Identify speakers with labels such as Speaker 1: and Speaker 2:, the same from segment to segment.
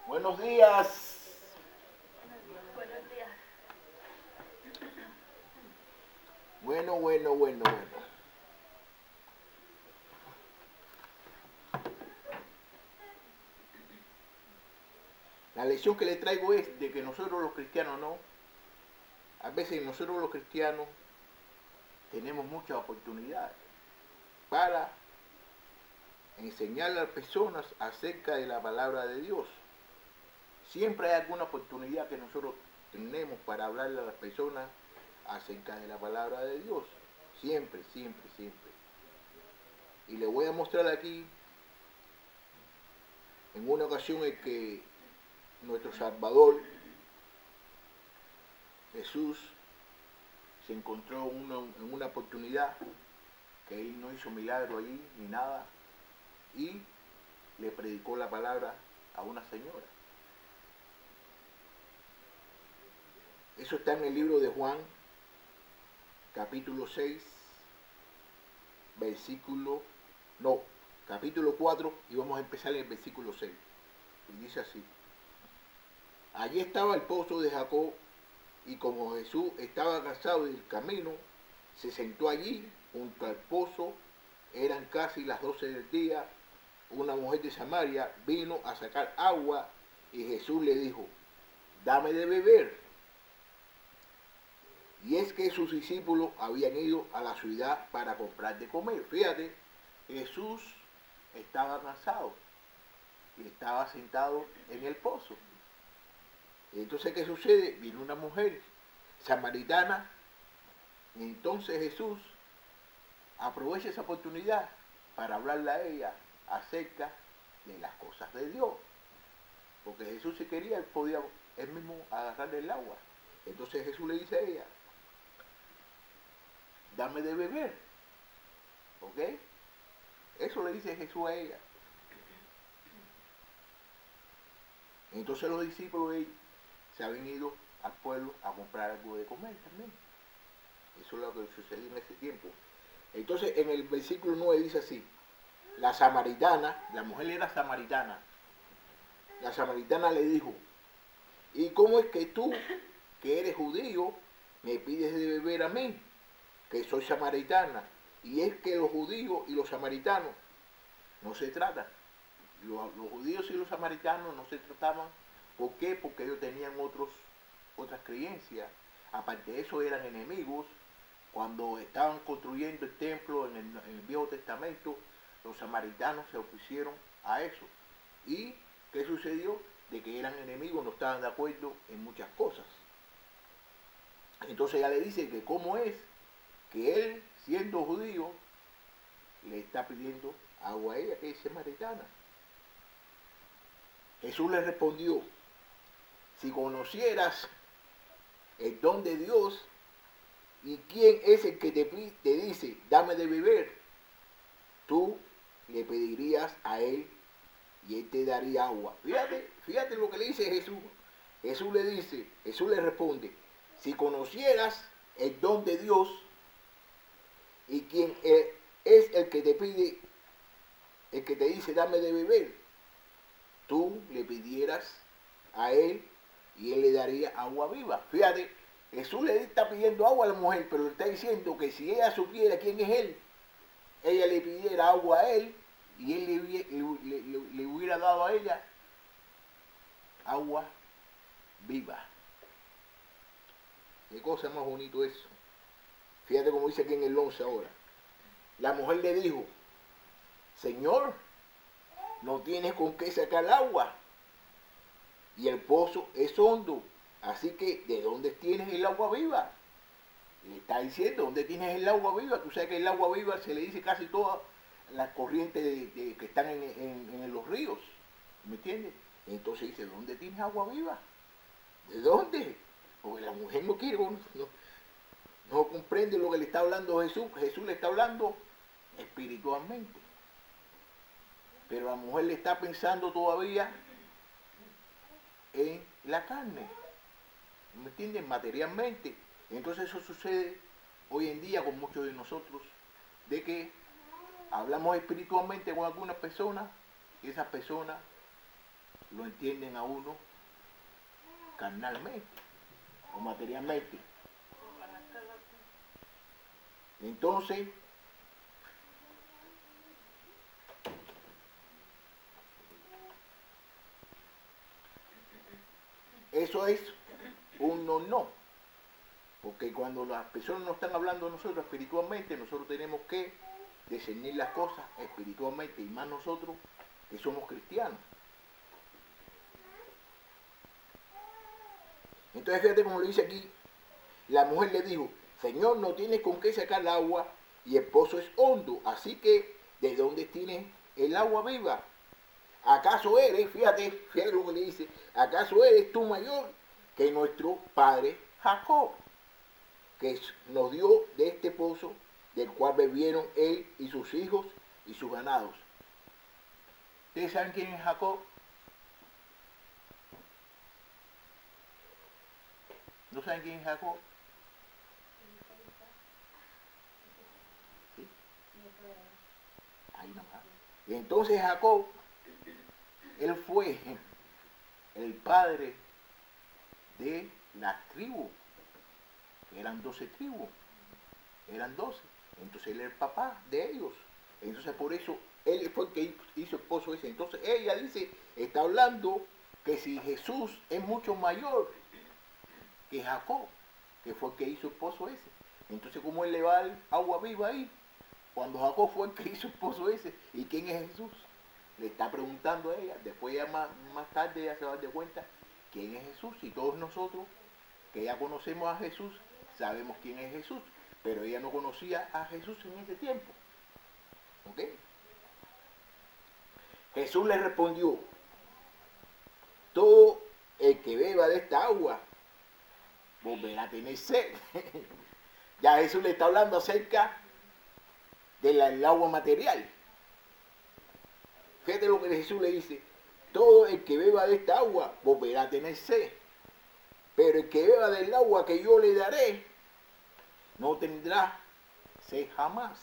Speaker 1: Buenos días.
Speaker 2: Buenos días.
Speaker 1: Bueno. La lección que le traigo es de que nosotros los cristianos no. A veces nosotros los cristianos tenemos muchas oportunidades para enseñar a las personas acerca de la palabra de Dios. Siempre hay alguna oportunidad que nosotros tenemos para hablarle a las personas acerca de la palabra de Dios. Siempre. Y le voy a mostrar aquí en una ocasión en que nuestro Salvador, Jesús, se encontró en una oportunidad que él no hizo milagro allí ni nada y le predicó la palabra a una señora. Eso está en el libro de Juan, capítulo 6, versículo, no, capítulo 4 y vamos a empezar en el versículo 6. Y dice así: allí estaba el pozo de Jacob y como Jesús estaba cansado del camino, se sentó allí junto al pozo. Eran casi las 12 del día. Una mujer de Samaria vino a sacar agua y Jesús le dijo: dame de beber. Y es que sus discípulos habían ido a la ciudad para comprar de comer. Fíjate, Jesús estaba cansado y estaba sentado en el pozo. Entonces, ¿qué sucede? Vino una mujer samaritana y entonces Jesús aprovecha esa oportunidad para hablarle a ella acerca de las cosas de Dios. Porque Jesús, si quería, él podía él mismo agarrarle el agua. Entonces Jesús le dice a ella: dame de beber. ¿Ok? Eso le dice Jesús a ella. Entonces los discípulos se habían ido al pueblo a comprar algo de comer también. Eso es lo que sucedió en ese tiempo. Entonces en el versículo 9 dice así: la samaritana, la mujer era samaritana, la samaritana le dijo: ¿y cómo es que tú, que eres judío, me pides de beber a mí, que soy samaritana? Y es que los judíos y los samaritanos no se tratan. Los judíos y los samaritanos no se trataban. ¿Por qué? Porque ellos tenían otras creencias. Aparte de eso, eran enemigos. Cuando estaban construyendo el templo en el Viejo Testamento, los samaritanos se opusieron a eso. ¿Y qué sucedió? De que eran enemigos, no estaban de acuerdo en muchas cosas. Entonces ella le dice que cómo es que él, siendo judío, le está pidiendo agua a ella, que es samaritana. Jesús le respondió: si conocieras el don de Dios y quién es el que te dice dame de beber, tú le pedirías a él y él te daría agua. Fíjate lo que le dice Jesús. Jesús le responde: si conocieras el don de Dios y quién es el que te pide, el que te dice dame de beber, tú le pidieras a él y él le daría agua viva. Fíjate, Jesús le está pidiendo agua a la mujer, pero le está diciendo que si ella supiera quién es él, ella le pidiera agua a él y él le hubiera dado a ella agua viva. Qué cosa más bonito eso. Fíjate cómo dice aquí en el 11 ahora. La mujer le dijo: Señor, no tienes con qué sacar agua y el pozo es hondo, así que ¿de dónde tienes el agua viva? Le está diciendo: ¿dónde tienes el agua viva? Tú sabes que el agua viva se le dice casi todas las corrientes que están en los ríos, ¿me entiendes? Entonces dice: ¿dónde tienes agua viva? ¿De dónde? Porque la mujer no comprende lo que le está hablando Jesús. Jesús le está hablando espiritualmente, pero la mujer le está pensando todavía en la carne, ¿me entienden? Materialmente. Entonces eso sucede hoy en día con muchos de nosotros, de que hablamos espiritualmente con algunas personas y esas personas lo entienden a uno carnalmente o materialmente. Entonces, eso es un no. Porque cuando las personas nos están hablando a nosotros espiritualmente, nosotros tenemos que discernir las cosas espiritualmente, y más nosotros que somos cristianos. Entonces fíjate como lo dice aquí, la mujer le dijo, Señor, no tienes con qué sacar el agua y el pozo es hondo, así que ¿de dónde tienes el agua viva? ¿Acaso eres, fíjate lo que le dice, acaso eres tú mayor que nuestro padre Jacob, que nos dio de este pozo, del cual bebieron él y sus hijos y sus ganados? ¿Ustedes saben quién es Jacob? ¿No saben quién es Jacob? ¿Sí? Ahí nomás. Y entonces Jacob, él fue el padre de las tribus, que eran 12 tribus, eran 12. Entonces él era el papá de ellos. Entonces por eso él fue el que hizo el pozo ese. Entonces ella dice, está hablando que si Jesús es mucho mayor que Jacob, que fue el que hizo el pozo ese. Entonces ¿cómo él le va a dar agua viva ahí? Cuando Jacob fue el que hizo el pozo ese. ¿Y quién es Jesús? Le está preguntando a ella. Después ya más tarde ella se va a dar cuenta quién es Jesús. Y todos nosotros que ya conocemos a Jesús, sabemos quién es Jesús. Pero ella no conocía a Jesús en ese tiempo. ¿Ok? Jesús le respondió, todo el que beba de esta agua volverá a tener sed. Ya Jesús le está hablando acerca del agua material. Fíjate lo que Jesús le dice, todo el que beba de esta agua volverá a tener sed, pero el que beba del agua que yo le daré no tendrá sed jamás.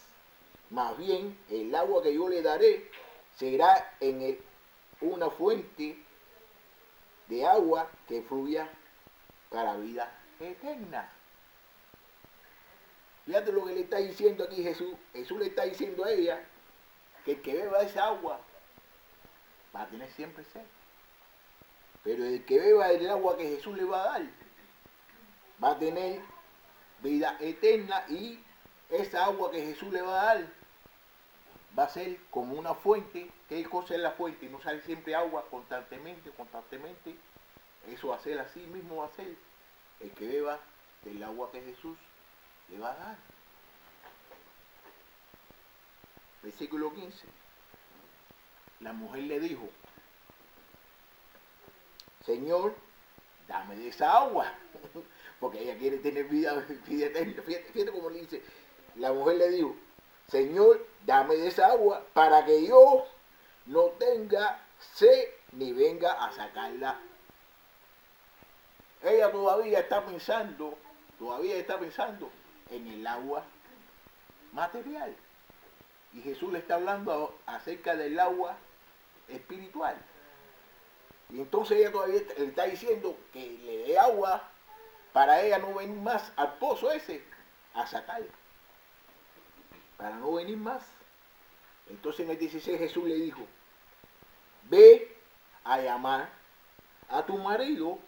Speaker 1: Más bien, el agua que yo le daré será en él una fuente de agua que fluya para vida eterna. Fíjate lo que le está diciendo aquí Jesús. Jesús le está diciendo a ella que el que beba esa agua va a tener siempre sed. Pero el que beba el agua que Jesús le va a dar va a tener vida eterna, y esa agua que Jesús le va a dar va a ser como una fuente. ¿Qué cosa es la fuente? No sale siempre agua constantemente. Eso va a ser así mismo, va a ser el que beba del agua que Jesús le va a dar. Versículo 15. La mujer le dijo, Señor, dame de esa agua, porque ella quiere tener vida eterna. Fíjate cómo le dice. La mujer le dijo, Señor, dame de esa agua para que yo no tenga sed ni venga a sacarla. Ella todavía está pensando en el agua material. Y Jesús le está hablando acerca del agua espiritual. Y entonces ella todavía le está diciendo que le dé agua para ella no venir más al pozo ese a sacar. Para no venir más. Entonces en el 16 Jesús le dijo, ve a llamar a tu marido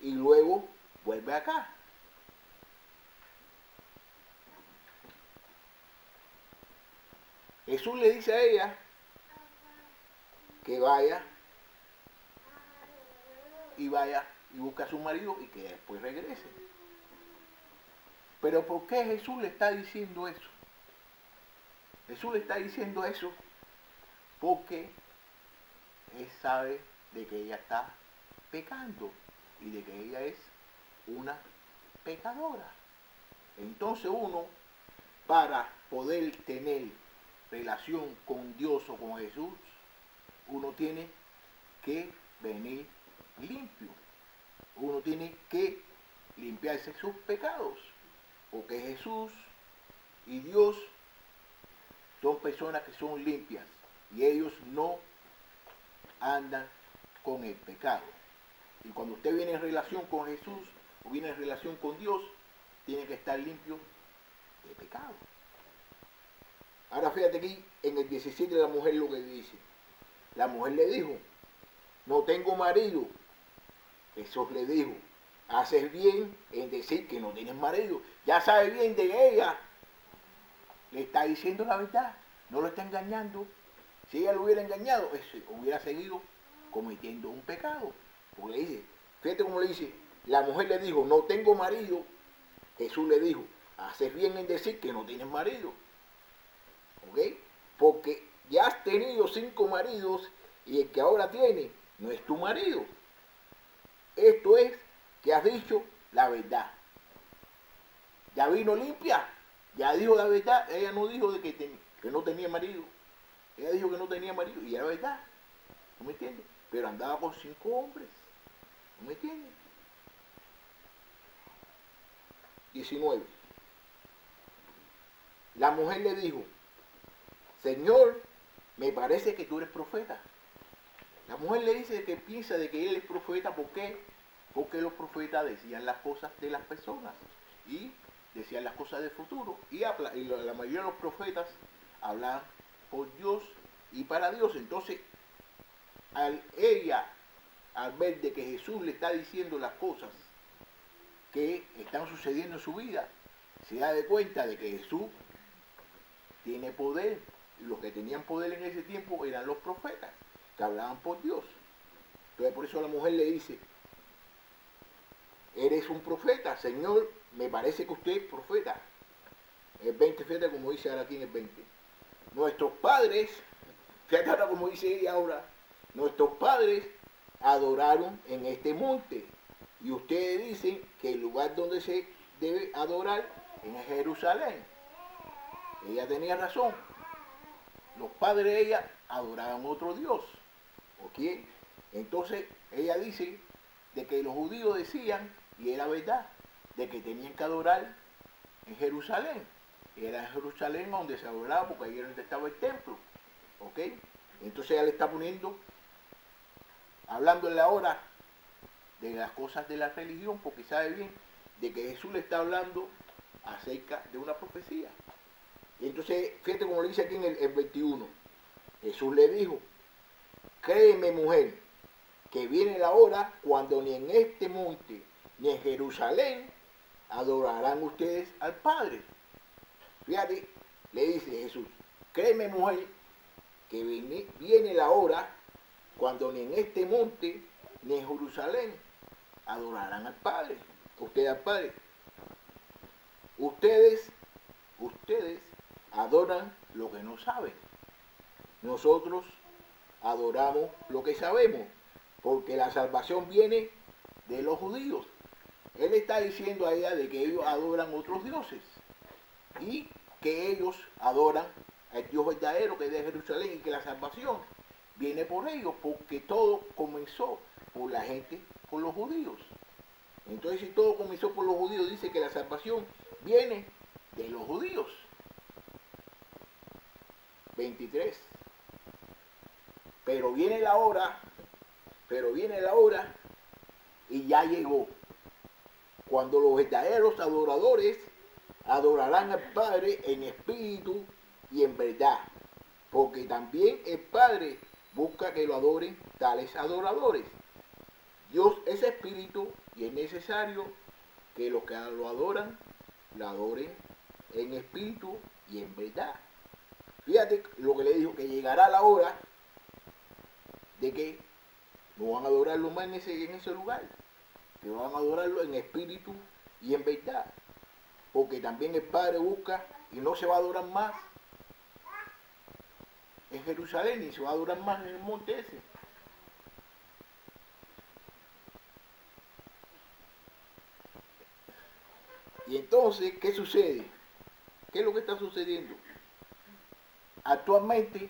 Speaker 1: y luego vuelve acá. Jesús le dice a ella que vaya y busque a su marido y que después regrese. Pero ¿por qué Jesús le está diciendo eso? Jesús le está diciendo eso porque él sabe de que ella está pecando y de que ella es una pecadora. Entonces uno, para poder tener relación con Dios o con Jesús, uno tiene que venir limpio. Uno tiene que limpiarse sus pecados, porque Jesús y Dios son personas que son limpias y ellos no andan con el pecado. Y cuando usted viene en relación con Jesús o viene en relación con Dios, tiene que estar limpio de pecado. Ahora fíjate aquí en el 17 la mujer lo que dice. La mujer le dijo, no tengo marido. Jesús le dijo, haces bien en decir que no tienes marido. Ya sabe bien de que ella le está diciendo la verdad, no lo está engañando. Si ella lo hubiera engañado, hubiera seguido cometiendo un pecado. Porque le dice, fíjate cómo le dice, la mujer le dijo, no tengo marido. Jesús le dijo, haces bien en decir que no tienes marido. ¿Ok? Porque ya has tenido 5 maridos y el que ahora tiene no es tu marido. Esto es que has dicho la verdad. Ya vino limpia, ya dijo la verdad. Ella no dijo de que no tenía marido. Ella dijo que no tenía marido y era verdad. ¿No me entiendes? Pero andaba con 5 hombres. ¿No me entiendes? 19. La mujer le dijo, Señor, me parece que tú eres profeta. La mujer le dice que piensa de que él es profeta. ¿Por qué? Porque los profetas decían las cosas de las personas y decían las cosas del futuro. Y la mayoría de los profetas hablaban por Dios y para Dios. Entonces, al ver de que Jesús le está diciendo las cosas que están sucediendo en su vida, se da de cuenta de que Jesús tiene poder. Y los que tenían poder en ese tiempo eran los profetas, que hablaban por Dios. Entonces por eso la mujer le dice, eres un profeta, Señor, me parece que usted es profeta. El 20, fíjate como dice ahora aquí en el 20. Nuestros padres, fíjate ahora como dice ella ahora, nuestros padres adoraron en este monte. Y ustedes dicen que el lugar donde se debe adorar es Jerusalén. Ella tenía razón. Los padres de ella adoraban otro Dios. ¿Ok? Entonces ella dice de que los judíos decían, y era verdad, de que tenían que adorar en Jerusalén. Era en Jerusalén donde se adoraba, porque ahí era donde estaba el templo. ¿Ok? Entonces ella le está poniendo, hablándole ahora de las cosas de la religión, porque sabe bien de que Jesús le está hablando acerca de una profecía. Y entonces, fíjate como lo dice aquí en el 21. Jesús le dijo, créeme mujer, que viene la hora cuando ni en este monte ni en Jerusalén adorarán ustedes al Padre. Fíjate, le dice Jesús, créeme mujer, que viene la hora cuando ni en este monte ni en Jerusalén adorarán al Padre. Ustedes al Padre. Ustedes adoran lo que no saben. Nosotros adoramos lo que sabemos, porque la salvación viene de los judíos. Él está diciendo a ella de que ellos adoran otros dioses y que ellos adoran al Dios verdadero que es de Jerusalén y que la salvación viene por ellos, porque todo comenzó por la gente, por los judíos. Entonces, si todo comenzó por los judíos, dice que la salvación viene de los judíos. 23. Pero viene la hora y ya llegó, cuando los verdaderos adoradores adorarán al Padre en espíritu y en verdad, porque también el Padre busca que lo adoren tales adoradores. Dios es espíritu y es necesario que los que lo adoran en espíritu y en verdad. Fíjate lo que le dijo, que llegará la hora de que no van a adorarlo más en ese lugar, que van a adorarlo en espíritu y en verdad, porque también el Padre busca y no se va a adorar más en Jerusalén ni se va a adorar más en el monte ese. Y entonces, ¿qué sucede? ¿Qué es lo que está sucediendo? Actualmente,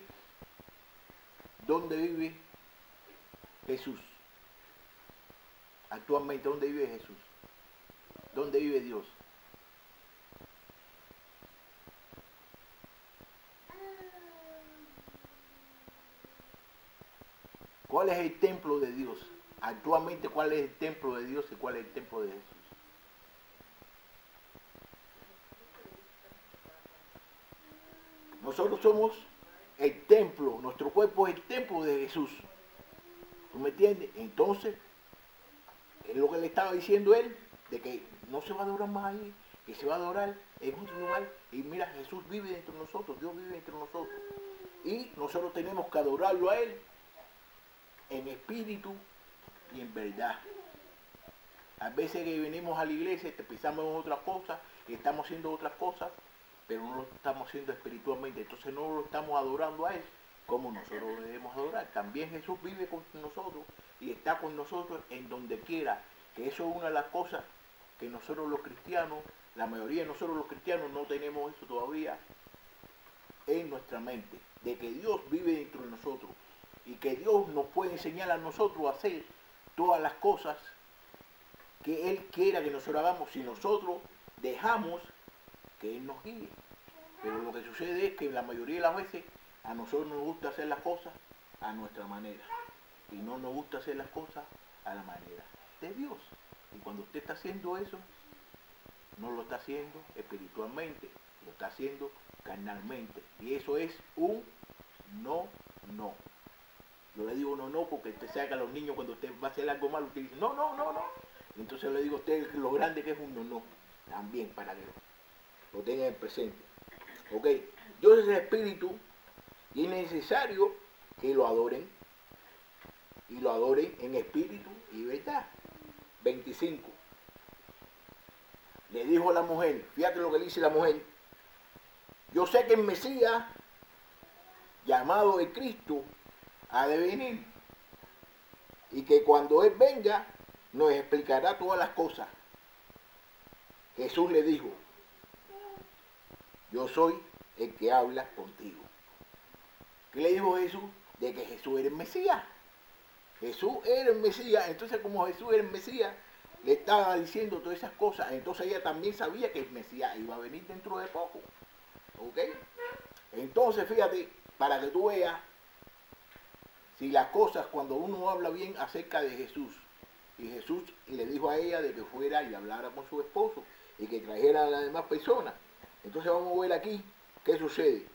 Speaker 1: ¿dónde vive Jesús? Actualmente, ¿dónde vive Jesús? ¿Dónde vive Dios? ¿Cuál es el templo de Dios? Actualmente, ¿cuál es el templo de Dios y cuál es el templo de Jesús? Nosotros somos el templo, nuestro cuerpo es el templo de Jesús. ¿Tú me entiendes? Entonces, es lo que le estaba diciendo él, de que no se va a adorar más ahí, que se va a adorar en otro lugar. Y mira, Jesús vive dentro de nosotros, Dios vive dentro de nosotros. Y nosotros tenemos que adorarlo a él en espíritu y en verdad. A veces que venimos a la iglesia, pensamos en otras cosas, y estamos haciendo otras cosas, pero no lo estamos haciendo espiritualmente. Entonces no lo estamos adorando a él como nosotros lo debemos adorar. También Jesús vive con nosotros y está con nosotros en donde quiera. Que eso es una de las cosas que nosotros los cristianos, la mayoría de nosotros los cristianos no tenemos eso todavía en nuestra mente. De que Dios vive dentro de nosotros y que Dios nos puede enseñar a nosotros a hacer todas las cosas que Él quiera que nosotros hagamos si nosotros dejamos que Él nos guíe. Pero lo que sucede es que la mayoría de las veces a nosotros nos gusta hacer las cosas a nuestra manera y no nos gusta hacer las cosas a la manera de Dios. Y cuando usted está haciendo eso, no lo está haciendo espiritualmente, lo está haciendo carnalmente. Y eso es un no. Yo le digo no porque usted sabe que a los niños cuando usted va a hacer algo malo, usted dice no. Entonces le digo a usted lo grande que es un no. También para que lo tengan en presente. Ok, Dios es el espíritu y es necesario que lo adoren. Y lo adoren en espíritu y verdad. 25. Le dijo a la mujer, fíjate lo que dice la mujer. Yo sé que el Mesías, llamado el Cristo, ha de venir. Y que cuando Él venga, nos explicará todas las cosas. Jesús le dijo, yo soy el que habla contigo. ¿Qué le dijo Jesús? De que Jesús era el Mesías. Jesús era el Mesías. Entonces, como Jesús era el Mesías, le estaba diciendo todas esas cosas. Entonces ella también sabía que el Mesías iba a venir dentro de poco. ¿Ok? Entonces, fíjate, para que tú veas si las cosas, cuando uno habla bien acerca de Jesús, y Jesús le dijo a ella de que fuera y hablara con su esposo y que trajera a las demás personas. Entonces vamos a ver aquí qué sucede.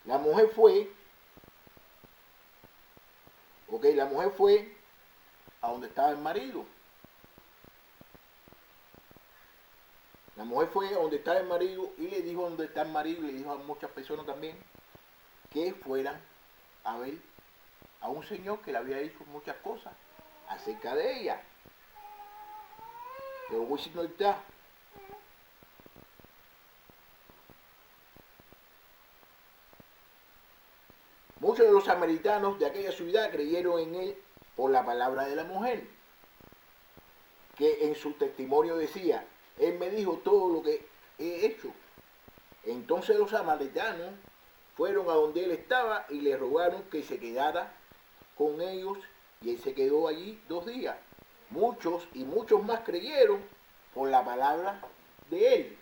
Speaker 1: La mujer fue a donde estaba el marido. La mujer fue a donde estaba el marido y le dijo dónde está el marido y le dijo a muchas personas también que fueran a ver a un señor que le había dicho muchas cosas acerca de ella. Pero voy a no está. Muchos de los samaritanos de aquella ciudad creyeron en él por la palabra de la mujer, que en su testimonio decía, él me dijo todo lo que he hecho. Entonces los samaritanos fueron a donde él estaba y le rogaron que se quedara con ellos y él se quedó allí 2 días. Muchos y muchos más creyeron por la palabra de él.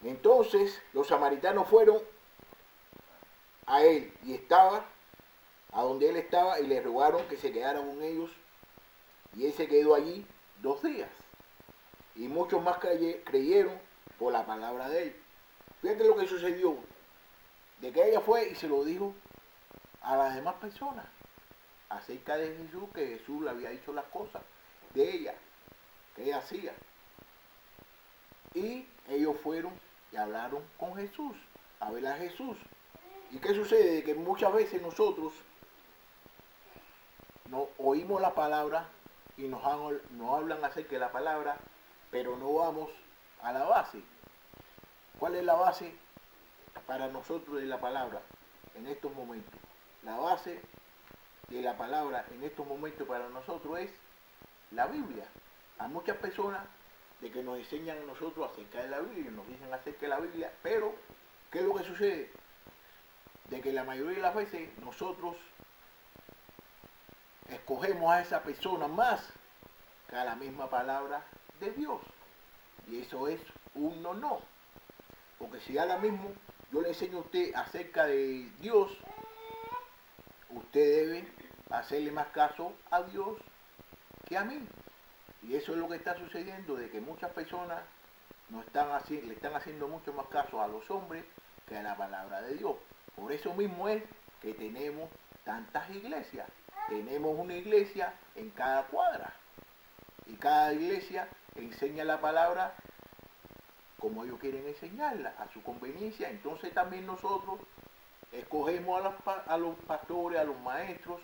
Speaker 1: Entonces los samaritanos fueron a él y estaba a donde él estaba y le rogaron que se quedara con ellos y él se quedó allí 2 días. Y muchos más creyeron por la palabra de él. Fíjate lo que sucedió, de que ella fue y se lo dijo a las demás personas acerca de Jesús, que Jesús le había dicho las cosas de ella, que ella hacía. Y ellos fueron y hablaron con Jesús, a ver a Jesús. ¿Y qué sucede? De que muchas veces nosotros no oímos la palabra y nos hablan acerca de la palabra, pero no vamos a la base. ¿Cuál es la base para nosotros de la palabra en estos momentos? La base de la palabra en estos momentos para nosotros es la Biblia. Hay muchas personas de que nos enseñan a nosotros acerca de la Biblia y nos dicen acerca de la Biblia, pero ¿qué es lo que sucede? De que la mayoría de las veces nosotros escogemos a esa persona más que a la misma palabra de Dios. Y eso es un no. Porque si ahora mismo yo le enseño a usted acerca de Dios, usted debe hacerle más caso a Dios que a mí. Y eso es lo que está sucediendo, de que muchas personas no le están haciendo mucho más caso a los hombres que a la palabra de Dios. Por eso mismo es que tenemos tantas iglesias. Tenemos una iglesia en cada cuadra. Y cada iglesia enseña la palabra como ellos quieren enseñarla, a su conveniencia. Entonces también nosotros escogemos a los pastores, a los maestros,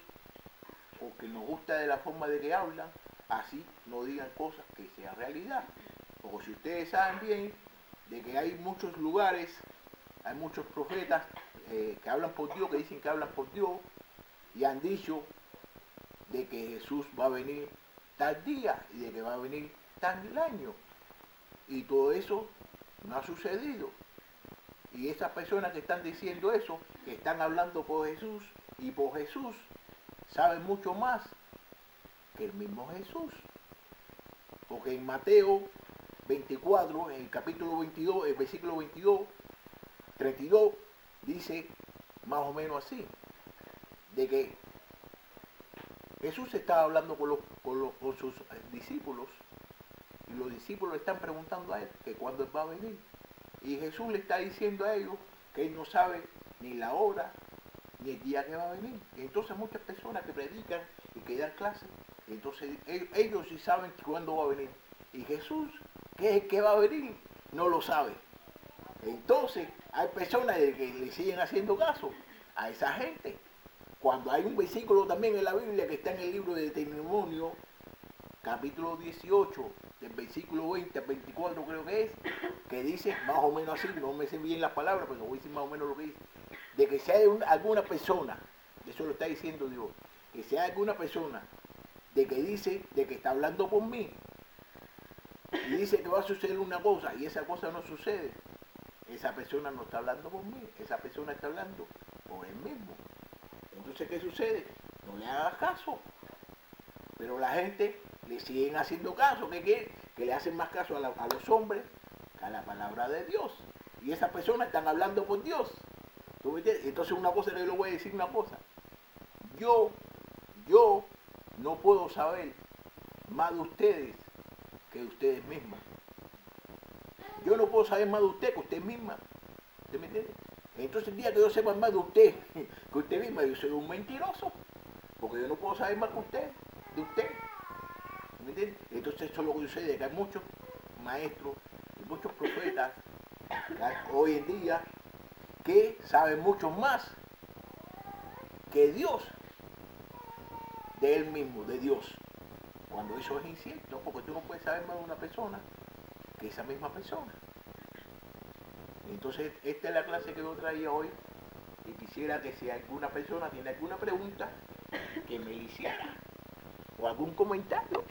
Speaker 1: porque nos gusta de la forma de que hablan, así no digan cosas que sean realidad. Porque si ustedes saben bien de que hay muchos lugares, hay muchos profetas que hablan por Dios, que dicen que hablan por Dios, y han dicho de que Jesús va a venir tal día y de que va a venir tal año. Y todo eso no ha sucedido. Y esas personas que están diciendo eso, que están hablando por Jesús y por Jesús, saben mucho más que el mismo Jesús. Porque en Mateo 24, en el capítulo 22, el versículo 22, 32, dice más o menos así, de que Jesús estaba hablando con sus discípulos, y los discípulos le están preguntando a él que cuándo él va a venir. Y Jesús le está diciendo a ellos que él no sabe ni la hora ni el día que va a venir. Y entonces muchas personas que predican y que dan clases, entonces ellos sí saben cuándo va a venir. Y Jesús, que es el que va a venir, no lo sabe. Entonces hay personas que le siguen haciendo caso a esa gente. Cuando hay un versículo también en la Biblia que está en el libro de Deuteronomio, capítulo 18, del versículo 20 al 24 creo que es, que dice más o menos así, no me sé bien las palabras, pero voy a decir más o menos lo que dice, de que si hay alguna persona, eso lo está diciendo Dios, que si hay alguna persona de que dice, de que está hablando por mí, y dice que va a suceder una cosa, y esa cosa no sucede, esa persona no está hablando por mí, esa persona está hablando por él mismo. Entonces, ¿qué sucede? No le hagas caso. Pero la gente le siguen haciendo caso, que le hacen más caso a los hombres que a la palabra de Dios. Y esas personas están hablando por Dios. ¿Tú me entiendes? Entonces una cosa, yo le voy a decir una cosa. Yo no puedo saber más de ustedes que de ustedes mismas. Yo no puedo saber más de usted que usted misma. ¿Usted me entiende? Entonces el día que yo sepa más de usted que usted misma, yo soy un mentiroso. Porque yo no puedo saber más que usted, de usted. ¿Me entiende? Entonces eso es lo que sucede, que hay muchos maestros y muchos profetas hoy en día que saben mucho más que Dios, de él mismo, de Dios. Cuando eso es incierto, porque tú no puedes saber más de una persona que esa misma persona. Entonces, esta es la clase que yo traía hoy y quisiera que si alguna persona tiene alguna pregunta, que me la hiciera o algún comentario.